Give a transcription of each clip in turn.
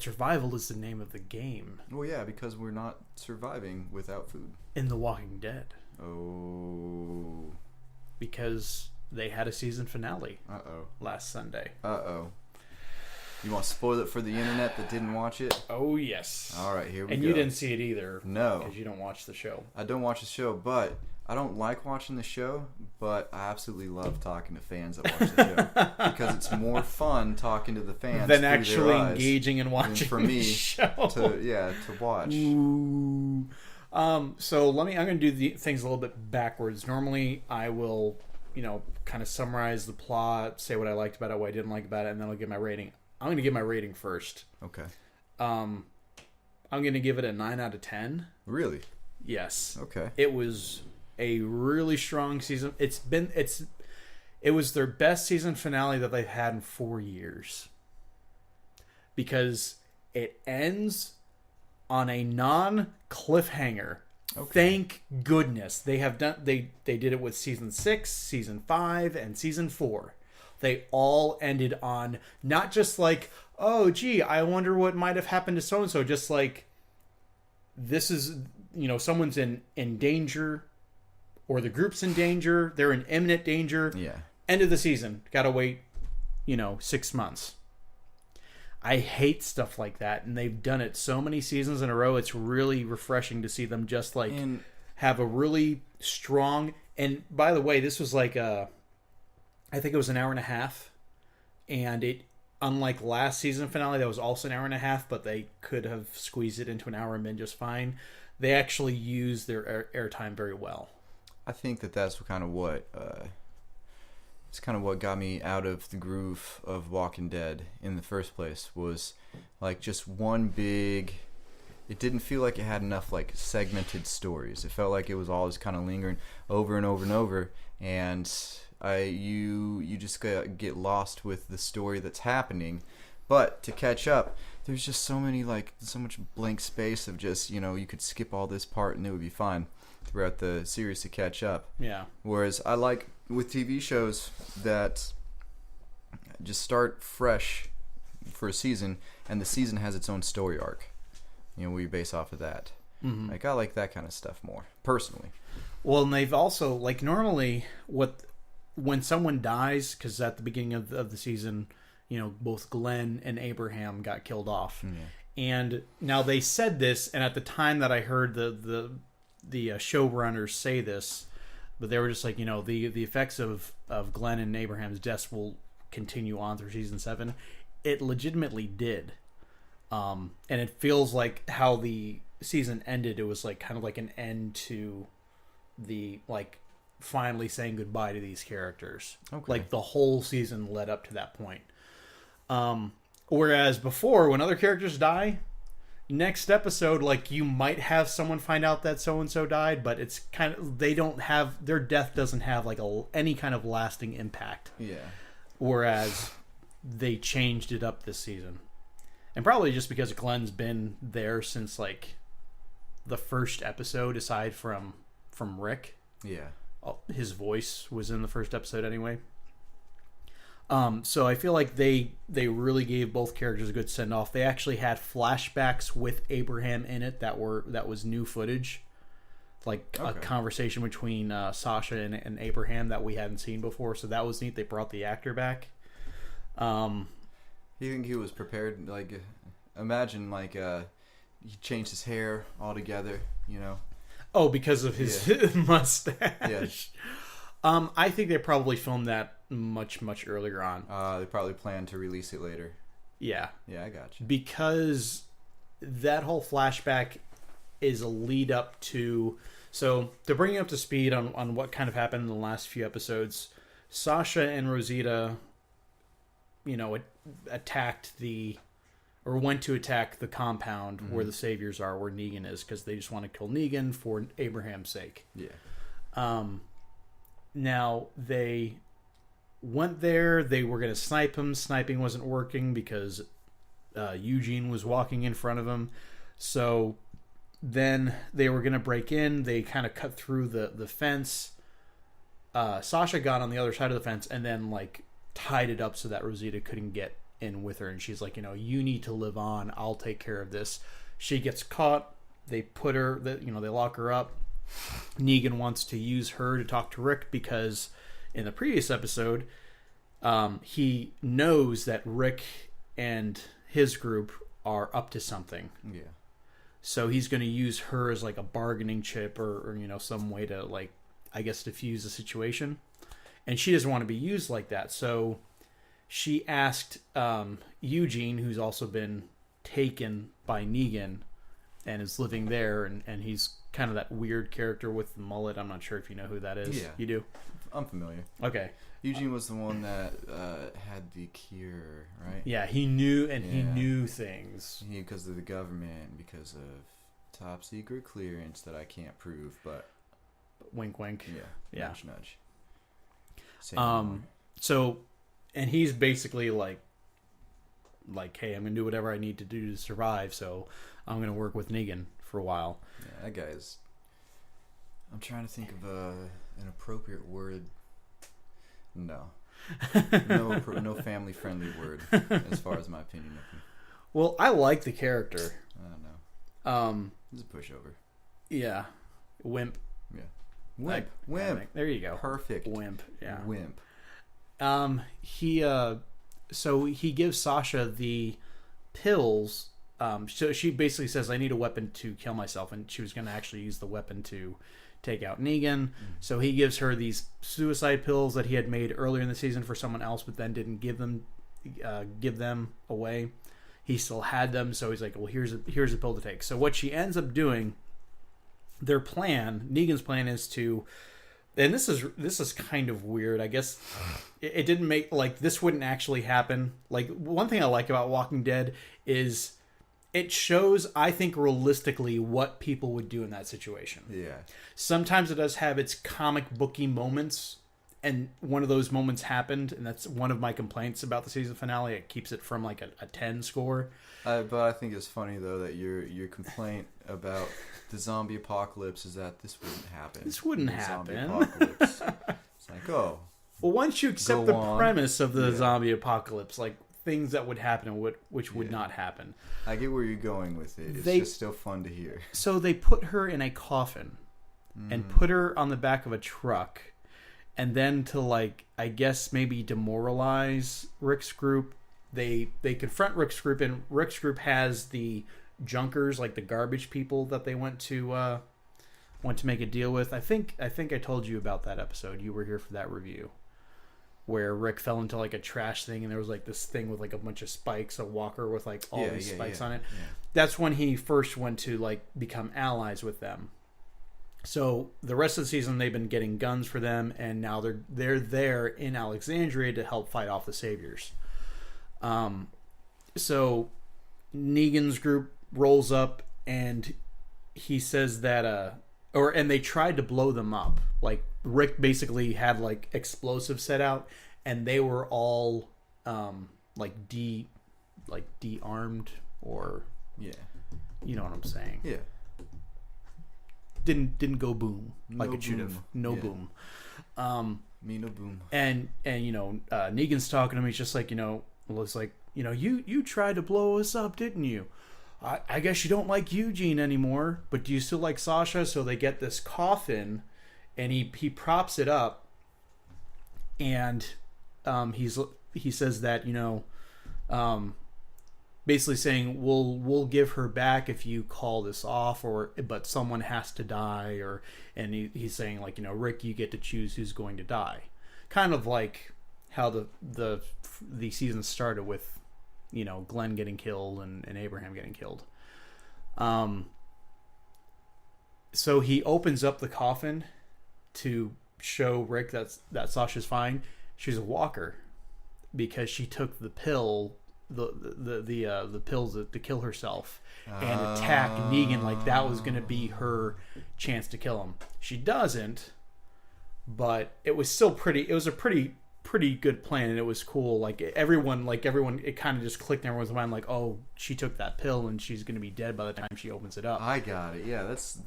Survival is the name of the game Well, yeah, because we're not surviving without food. in The Walking Dead. Oh. Because they had a season finale Uh-oh. last Sunday. Uh-oh. You want to spoil it for the internet that didn't watch it? Oh, yes. All right, here we go. And you didn't see it either. No. Because you don't watch the show. I don't watch the show, but I don't like watching the show, but I absolutely love talking to fans that watch the show. Because it's more fun talking to the fans than through actually their eyes engaging and watching for the me show. to watch. Ooh. So I'm going to do the things a little bit backwards. Normally, I will, kind of summarize the plot, say what I liked about it, what I didn't like about it, and then I'll give my rating. I'm going to give my rating first. Okay. I'm going to give it a 9 out of 10. Really? Yes. Okay. It was a really strong season. It was their best season finale that they've had in 4 years. Because it ends on a non-cliffhanger. Okay. Thank goodness. They did it with season 6, season 5, and season 4. They all ended on not just like, oh, gee, I wonder what might have happened to so-and-so. Just like, this is, someone's in danger, or the group's in danger. They're in imminent danger. Yeah. End of the season. Got to wait, 6 months. I hate stuff like that, and they've done it so many seasons in a row. It's really refreshing to see them just like have a really strong. And by the way, this was like I think it was an hour and a half, and it, unlike last season finale, that was also an hour and a half, but they could have squeezed it into an hour and been just fine. They actually used their airtime very well. I think that's kind of what it's kind of what got me out of the groove of Walking Dead in the first place, was like just one big. It didn't feel like it had enough like segmented stories. It felt like it was always kind of lingering over and over and over, and you just get lost with the story that's happening. But to catch up, there's just so much blank space of just, you could skip all this part and it would be fine throughout the series to catch up. Yeah. Whereas I like with TV shows that just start fresh for a season, and the season has its own story arc. We base off of that. Mm-hmm. Like, I like that kind of stuff more, personally. Well, and they've also, like, normally when someone dies, because at the beginning of the season, both Glenn and Abraham got killed off. Mm-hmm. And now they said this, and at the time that I heard the showrunners say this, but they were just like, the effects of Glenn and Abraham's deaths will continue on through season 7. It legitimately did. And it feels like how the season ended, it was like kind of like an end to the, like, finally saying goodbye to these characters. Okay. Like, the whole season led up to that point. Whereas before, when other characters die, next episode, like, you might have someone find out that so-and-so died, but it's kind of, their death doesn't have like any kind of lasting impact. Yeah. Whereas they changed it up this season. And probably just because Glenn's been there since like the first episode, aside from Rick. Yeah. His voice was in the first episode anyway. So I feel like they really gave both characters a good send off. They actually had flashbacks with Abraham in it that was new footage, like a conversation between Sasha and Abraham that we hadn't seen before. So that was neat. They brought the actor back. You think he was prepared? Like, imagine like he changed his hair altogether. Oh, because of his mustache. Yeah. I think they probably filmed that much earlier on. They probably planned to release it later. Yeah. Yeah, I got you. Because that whole flashback is a lead up to... So, to bring you up to speed on what kind of happened in the last few episodes, Sasha and Rosita, attacked went to attack the compound where the Saviors are, where Negan is, because they just want to kill Negan for Abraham's sake. Yeah. Now, they went there. They were going to snipe him. Sniping wasn't working because Eugene was walking in front of him. So then they were going to break in. They kind of cut through the fence. Sasha got on the other side of the fence and then, like, tied it up so that Rosita couldn't get in with her, and she's like, you need to live on. I'll take care of this. She gets caught. They put her, they lock her up. Negan wants to use her to talk to Rick because in the previous episode, he knows that Rick and his group are up to something. Yeah. So he's going to use her as like a bargaining chip or some way to like, I guess, diffuse the situation. And she doesn't want to be used like that. So she asked Eugene, who's also been taken by Negan and is living there. And he's kind of that weird character with the mullet. I'm not sure if you know who that is. Yeah. You do? I'm familiar. Okay. Eugene was the one that had the cure, right? Yeah, he knew, and he knew things. Because of the government, because of top secret clearance that I can't prove, but wink, wink. Yeah. Nudge, nudge. So, and he's basically like, hey, I'm gonna do whatever I need to do to survive. So, I'm gonna work with Negan for a while. Yeah, that guy's. I'm trying to think of an appropriate word. No family friendly word as far as my opinion of him. Well, I like the character. I don't know. He's a pushover. Yeah, wimp. Yeah, wimp. Wimp. There you go. Perfect. Wimp. Yeah. Wimp. So he gives Sasha the pills. So she basically says, "I need a weapon to kill myself," and she was going to actually use the weapon to take out Negan. So he gives her these suicide pills that he had made earlier in the season for someone else, but then didn't give them away. He still had them, so he's like, well, here's a pill to take. So what she ends up doing, Negan's plan is to, and this is kind of weird. I guess it didn't make, like, this wouldn't actually happen. Like, one thing I like about Walking Dead is it shows, I think, realistically what people would do in that situation. Yeah. Sometimes it does have its comic booky moments, and one of those moments happened, and that's one of my complaints about the season finale. It keeps it from like a 10 score. But I think it's funny though that your complaint about the zombie apocalypse is that this wouldn't happen. This wouldn't happen. Zombie apocalypse. It's like, oh. Well, once you accept the premise of the zombie apocalypse, like things that would happen and which would not happen. I get where you're going with it. It's just still fun to hear. So they put her in a coffin and put her on the back of a truck, and then to, like, I guess maybe demoralize Rick's group, they confront Rick's group, and Rick's group has the junkers, like the garbage people that they went to make a deal with. I think I told you about that episode. You were here for that review, where Rick fell into like a trash thing, and there was like this thing with like a bunch of spikes, a walker with like all these spikes on it. Yeah. That's when he first went to like become allies with them. So the rest of the season they've been getting guns for them, and now they're there in Alexandria to help fight off the Saviors. So Negan's group rolls up, and he says that and they tried to blow them up. Like, Rick basically had like explosives set out, and they were all de-armed, or you know what I'm saying. Yeah. Didn't go boom like it should have. No boom. Me no boom. And Negan's talking to me. He's just like, it's like, you tried to blow us up, didn't you? I guess you don't like Eugene anymore, but do you still like Sasha? So they get this coffin, and he props it up, and he says that basically saying we'll give her back if you call this off, but someone has to die, and he's saying, like, Rick, you get to choose who's going to die, kind of like how the season started with Glenn getting killed and Abraham getting killed. So he opens up the coffin to show Rick that Sasha's fine. She's a walker because she took the pill, the pills to kill herself and attack Negan. Like, that was going to be her chance to kill him. She doesn't, but it was still it was a pretty good plan, and it was cool. Like, everyone, it kind of just clicked in everyone's mind, like, oh, she took that pill and she's going to be dead by the time she opens it up. I got it. Yeah, that's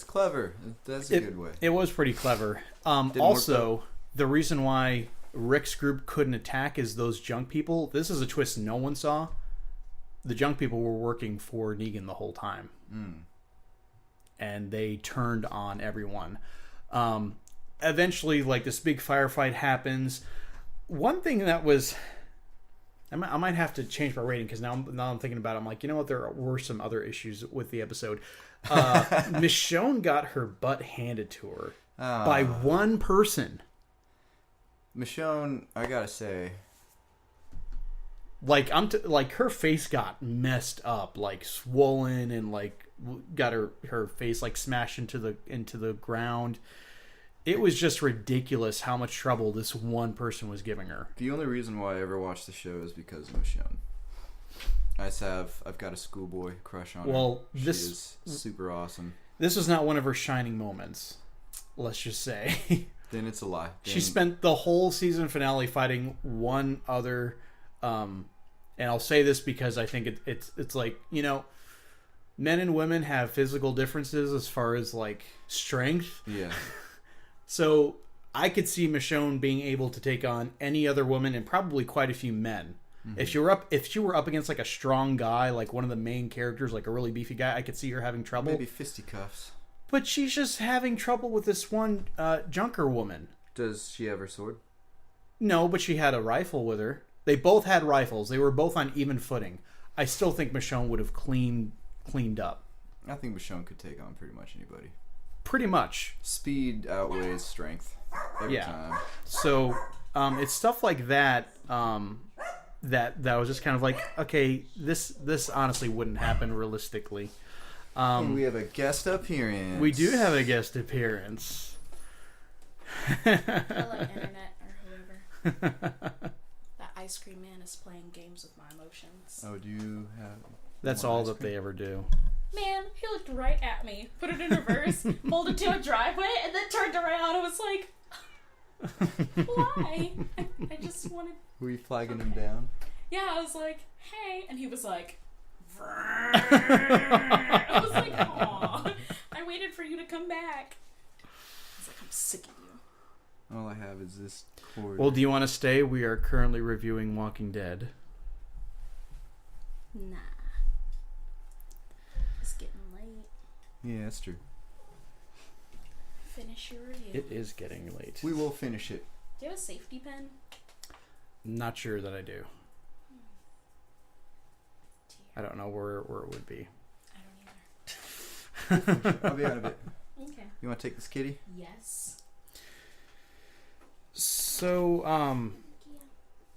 clever. That's a good way. It was pretty clever. Also, the reason why Rick's group couldn't attack is those junk people. This is a twist no one saw. The junk people were working for Negan the whole time. And they turned on everyone. Eventually, like, this big firefight happens. One thing that was... I might have to change my rating because now I'm thinking about it. I'm like, you know what? There were some other issues with the episode. Michonne got her butt handed to her by one person. Michonne, I gotta say, like like her face got messed up, like swollen, and like got her face like smashed into the ground. It was just ridiculous how much trouble this one person was giving her. the only reason why I ever watched the show is because of Michonne. I've got a schoolboy crush on her. Well, She this is super awesome. this was not one of her shining moments. Let's just say. Then it's a lie. She spent the whole season finale fighting one other, and I'll say this because I think it's like, you know, men and women have physical differences as far as like strength. Yeah. So I could see Michonne being able to take on any other woman and probably quite a few men. Mm-hmm. If she were up against like a strong guy, like one of the main characters, like a really beefy guy, I could see her having trouble. Maybe fisticuffs. But she's just having trouble with this one junker woman. Does she have her sword? No, but she had a rifle with her. They both had rifles. They were both on even footing. I still think Michonne would have cleaned up. I think Michonne could take on pretty much anybody. Pretty much. Speed outweighs strength every time. So it's stuff like that that was just kind of like, okay, this honestly wouldn't happen realistically. And we have a guest appearance. We do have a guest appearance. Hello, Internet or whoever. That ice cream man is playing games with my emotions. Oh, do you have... That's all that they ever do. Man, he looked right at me, put it in reverse, pulled it to a driveway, and then turned around and was like, why? I just wanted... Were you flagging him down? Yeah, I was like, hey. And he was like... I was like, aw. I waited for you to come back. I was like, I'm sick of you. All I have is this cord. Well, do you want to stay? We are currently reviewing Walking Dead. Nah. It's getting late. Yeah, that's true. Finish your review. It is getting late. We will finish it. Do you have a safety pin? Not sure that I do. I don't know where it would be. I don't either. I'll be out of it. Okay. You want to take this kitty? Yes. So,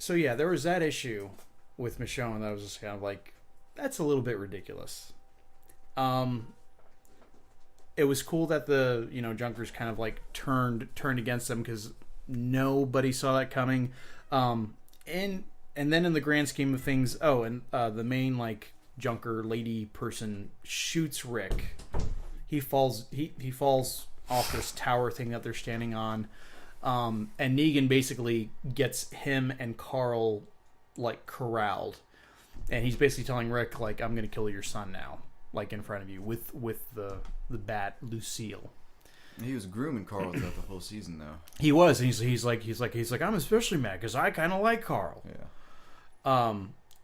yeah, there was that issue with Michonne that was just kind of like, that's a little bit ridiculous. It was cool that the, you know, Junkers kind of like turned against them because nobody saw that coming. And then in the grand scheme of things, the main like Junker lady person shoots Rick. He falls off this tower thing that they're standing on. And Negan basically gets him and Carl like corralled. And he's basically telling Rick, like, I'm gonna kill your son now, like in front of you with the bat Lucille. He was grooming Carl throughout the whole season, though. He was. And he's like, I'm especially mad because I kind of like Carl. Yeah.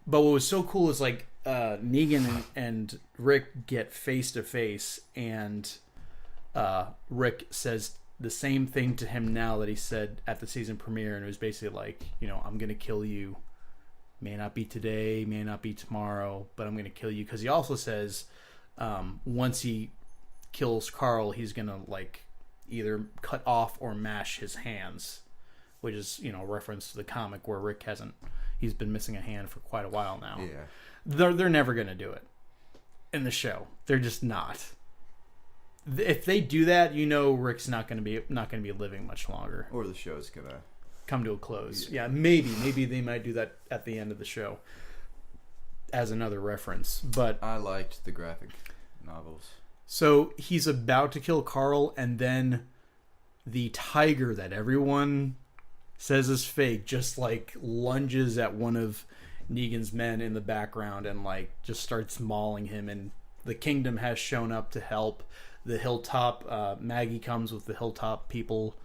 But what was so cool is like Negan and Rick get face to face, and Rick says the same thing to him now that he said at the season premiere, and it was basically like, you know, I'm gonna kill you. May not be today, may not be tomorrow, but I'm gonna kill you. Because he also says once he kills Carl, he's gonna like either cut off or mash his hands, which is, you know, a reference to the comic where Rick he's been missing a hand for quite a while now. Yeah. They're never gonna do it in the show. They're just not. If they do that, you know, Rick's not gonna be living much longer. Or the show's gonna come to a close. Yeah, maybe they might do that at the end of the show as another reference. But I liked the graphic novels. So he's about to kill Carl, and then the tiger that everyone says is fake just like lunges at one of Negan's men in the background and like just starts mauling him. And the kingdom has shown up to help. The Hilltop, Maggie comes with the Hilltop people,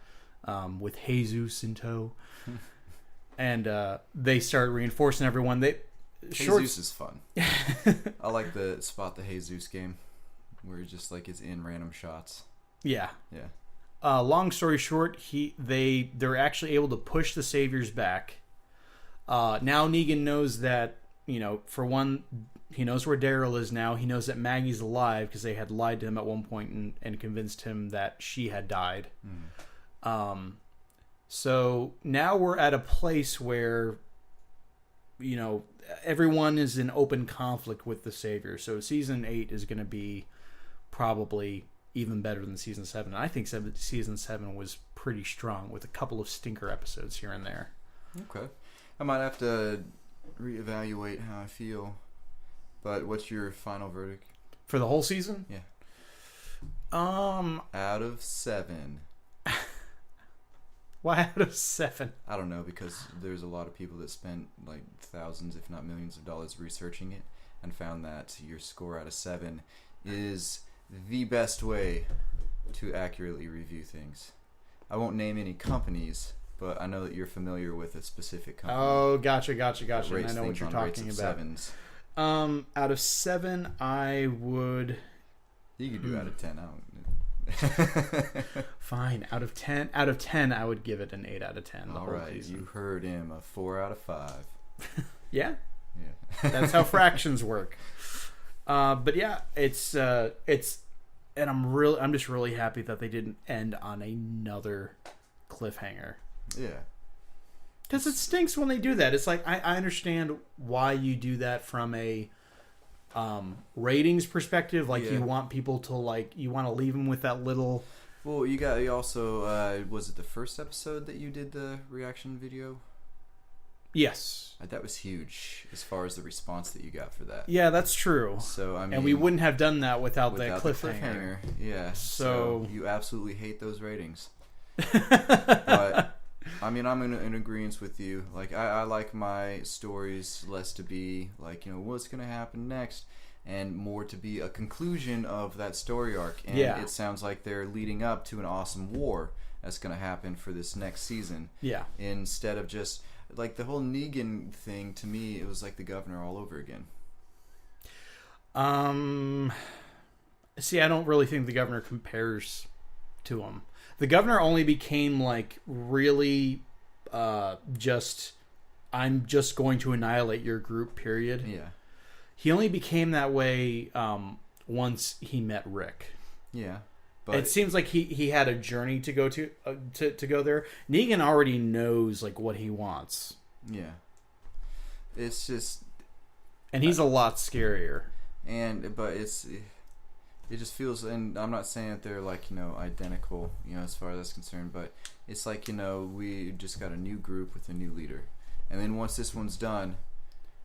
with Jesus in tow. and they start reinforcing everyone. Jesus is fun. I like the Spot the Jesus game, where he just like is in random shots. Yeah. Yeah. Long story short, they're actually able to push the Saviors back. Now Negan knows that, for one, he knows where Daryl is now. He knows that Maggie's alive because they had lied to him at one point and convinced him that she had died. So now we're at a place where, everyone is in open conflict with the Savior. So season 8 is going to be probably even better than season 7. I think season 7 was pretty strong with a couple of stinker episodes here and there. Okay. I might have to reevaluate how I feel. But what's your final verdict? For the whole season? Yeah. Out of 7. Why out of 7? I don't know, because there's a lot of people that spent like thousands, if not millions of dollars researching it and found that your score out of 7 is the best way to accurately review things. I won't name any companies, but I know that you're familiar with a specific company. Oh, gotcha. And I know what you're talking about. Out of 7, I would... You could do out of 10. I don't... Fine. Out of 10, I would give it an 8 out of 10. All right, you heard him. A 4 out of 5. Yeah. Yeah. That's how fractions work. But yeah, it's and I'm just really happy that they didn't end on another cliffhanger. Yeah. Because it stinks when they do that. It's like I understand why you do that from a ratings perspective. Like you want people to you want to leave them with that little. Well, you also was it the first episode that you did the reaction video? Yes. That was huge as far as the response that you got for that. Yeah, that's true. So I mean, and we wouldn't have done that without that cliffhanger. Yeah. So you absolutely hate those ratings. But I mean, I'm in agreement with you. Like I like my stories less to be like, what's going to happen next, and more to be a conclusion of that story arc. And it sounds like they're leading up to an awesome war that's going to happen for this next season. Yeah. Instead of just like the whole Negan thing, to me, it was like the Governor all over again. See, I don't really think the Governor compares to him. The Governor only became like really I'm just going to annihilate your group, period. Yeah. He only became that way once he met Rick. Yeah. But it seems like he had a journey to go to go there. Negan already knows like what he wants. Yeah. It's just, and he's a lot scarier. But it just feels, and I'm not saying that they're like identical, as far as that's concerned, but it's like we just got a new group with a new leader, and then once this one's done,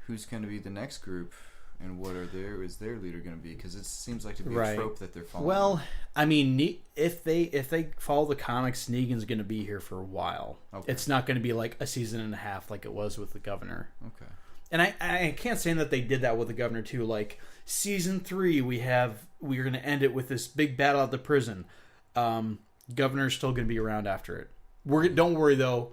who's going to be the next group? And what is their leader going to be? Because it seems like to be a trope that they're following. Well, I mean, if they follow the comics, Negan's going to be here for a while. Okay. It's not going to be like a season and a half like it was with the Governor. Okay. And I can't say that they did that with the Governor too. Like season 3, we're going to end it with this big battle at the prison. Governor's still going to be around after it. Don't worry though.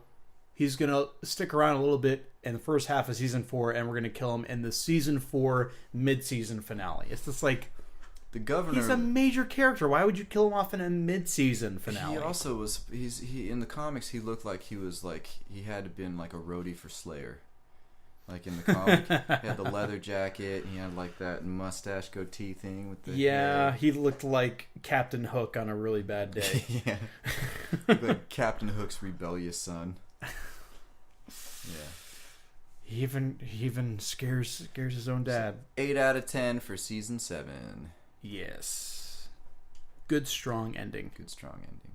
He's going to stick around a little bit in the first half of season 4, and we're going to kill him in the season 4 mid-season finale. It's just like the Governor. He's a major character. Why would you kill him off in a mid-season finale? He also was. He in the comics. He looked like he was like he had been like a roadie for Slayer. Like in the comic, he had the leather jacket. He had like that mustache goatee thing with the. Yeah, he looked like Captain Hook on a really bad day. Yeah, like Captain Hook's rebellious son. Yeah. He even scares his own dad. 8 out of 10 for season 7. Yes. Good strong ending. Good strong ending.